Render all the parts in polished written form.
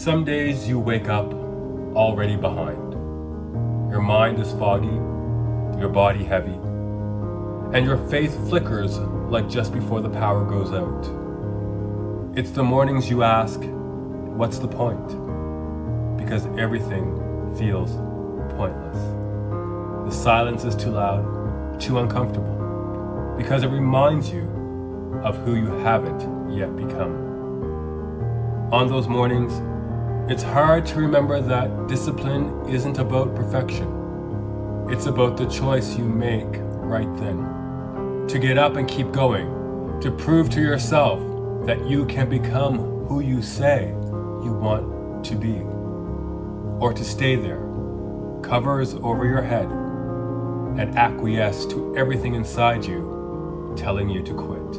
Some days you wake up already behind. Your mind is foggy, your body heavy, and your faith flickers like just before the power goes out. It's the mornings you ask, what's the point? Because everything feels pointless. The silence is too loud, too uncomfortable, because it reminds you of who you haven't yet become. On those mornings, it's hard to remember that discipline isn't about perfection. It's about the choice you make right then. To get up and keep going, to prove to yourself that you can become who you say you want to be. Or to stay there, covers over your head, and acquiesce to everything inside you telling you to quit.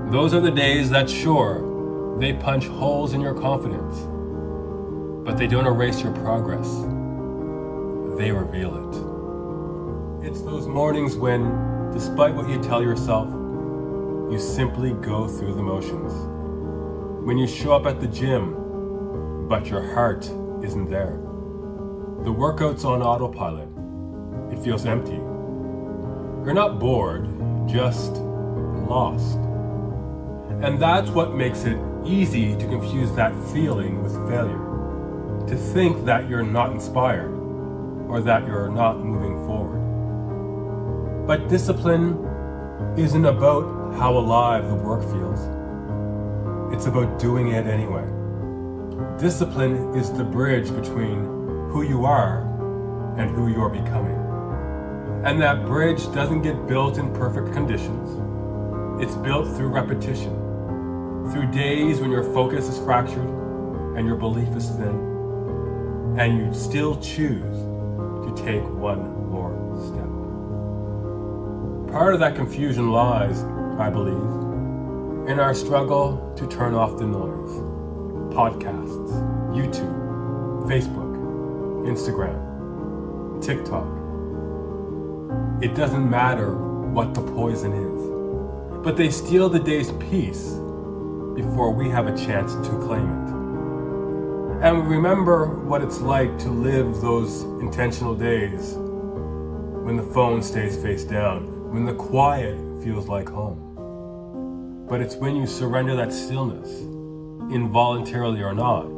Those are the days that, sure, they punch holes in your confidence, but they don't erase your progress. They reveal it. It's those mornings when, despite what you tell yourself, you simply go through the motions. When you show up at the gym, but your heart isn't there. The workout's on autopilot. It feels empty. You're not bored, just lost. And that's what makes it easy to confuse that feeling with failure. To think that you're not inspired or that you're not moving forward. But discipline isn't about how alive the work feels. It's about doing it anyway. Discipline is the bridge between who you are and who you're becoming. And that bridge doesn't get built in perfect conditions. It's built through repetition. Through days when your focus is fractured and your belief is thin, and you still choose to take one more step. Part of that confusion lies, I believe, in our struggle to turn off the noise. Podcasts, YouTube, Facebook, Instagram, TikTok. It doesn't matter what the poison is, but they steal the day's peace before we have a chance to claim it. And remember what it's like to live those intentional days when the phone stays face down, when the quiet feels like home. But it's when you surrender that stillness, involuntarily or not,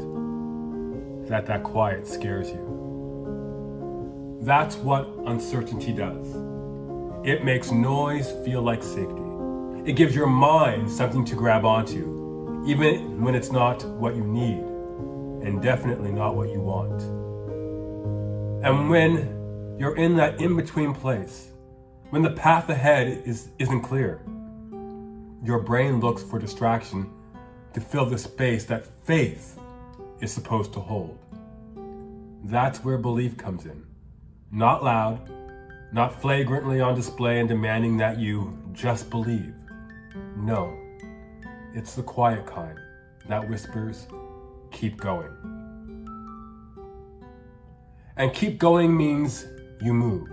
that quiet scares you. That's what uncertainty does. It makes noise feel like safety. It gives your mind something to grab onto, even when it's not what you need, and definitely not what you want. And when you're in that in-between place, when the path ahead isn't clear, your brain looks for distraction to fill the space that faith is supposed to hold. That's where belief comes in. Not loud, not flagrantly on display and demanding that you just believe. No. It's the quiet kind that whispers, keep going. And keep going means you move,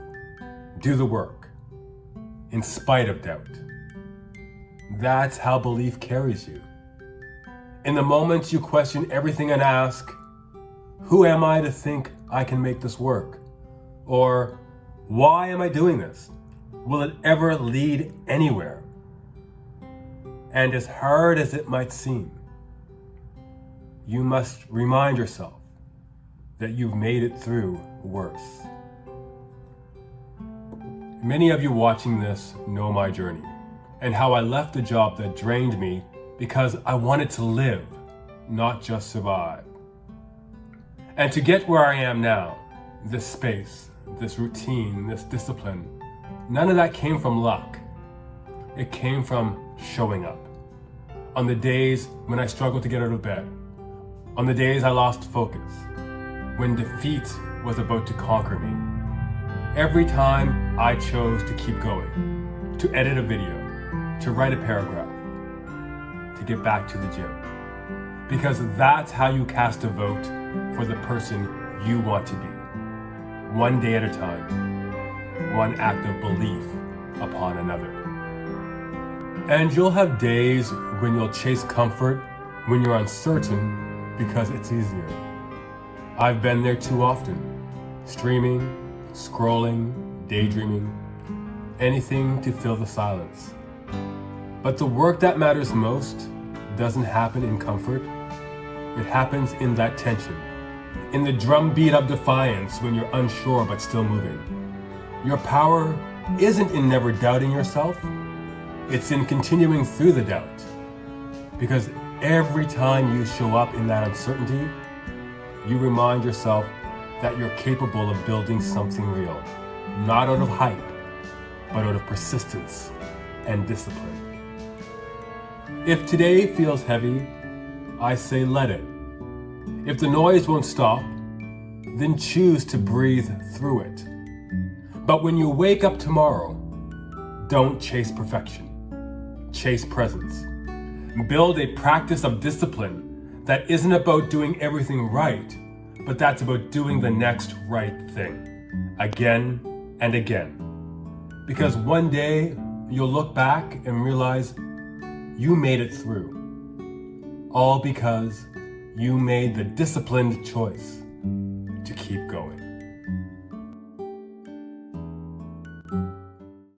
do the work, in spite of doubt. That's how belief carries you. In the moments you question everything and ask, who am I to think I can make this work? Or, why am I doing this? Will it ever lead anywhere? And as hard as it might seem, you must remind yourself that you've made it through worse. Many of you watching this know my journey and how I left a job that drained me because I wanted to live, not just survive. And to get where I am now, this space, this routine, this discipline, none of that came from luck. It came from showing up. On the days when I struggled to get out of bed, on the days I lost focus, when defeat was about to conquer me. Every time I chose to keep going, to edit a video, to write a paragraph, to get back to the gym. Because that's how you cast a vote for the person you want to be. One day at a time, one act of belief upon another. And you'll have days when you'll chase comfort when you're uncertain because it's easier. I've been there too often, streaming, scrolling, daydreaming, anything to fill the silence. But the work that matters most doesn't happen in comfort. It happens in that tension, in the drumbeat of defiance when you're unsure but still moving. Your power isn't in never doubting yourself, it's in continuing through the doubt. Because every time you show up in that uncertainty, you remind yourself that you're capable of building something real, not out of hype, but out of persistence and discipline. If today feels heavy, I say let it. If the noise won't stop, then choose to breathe through it. But when you wake up tomorrow, don't chase perfection. Chase presence. Build a practice of discipline that isn't about doing everything right, but that's about doing the next right thing, again and again. Because one day you'll look back and realize you made it through, all because you made the disciplined choice to keep going.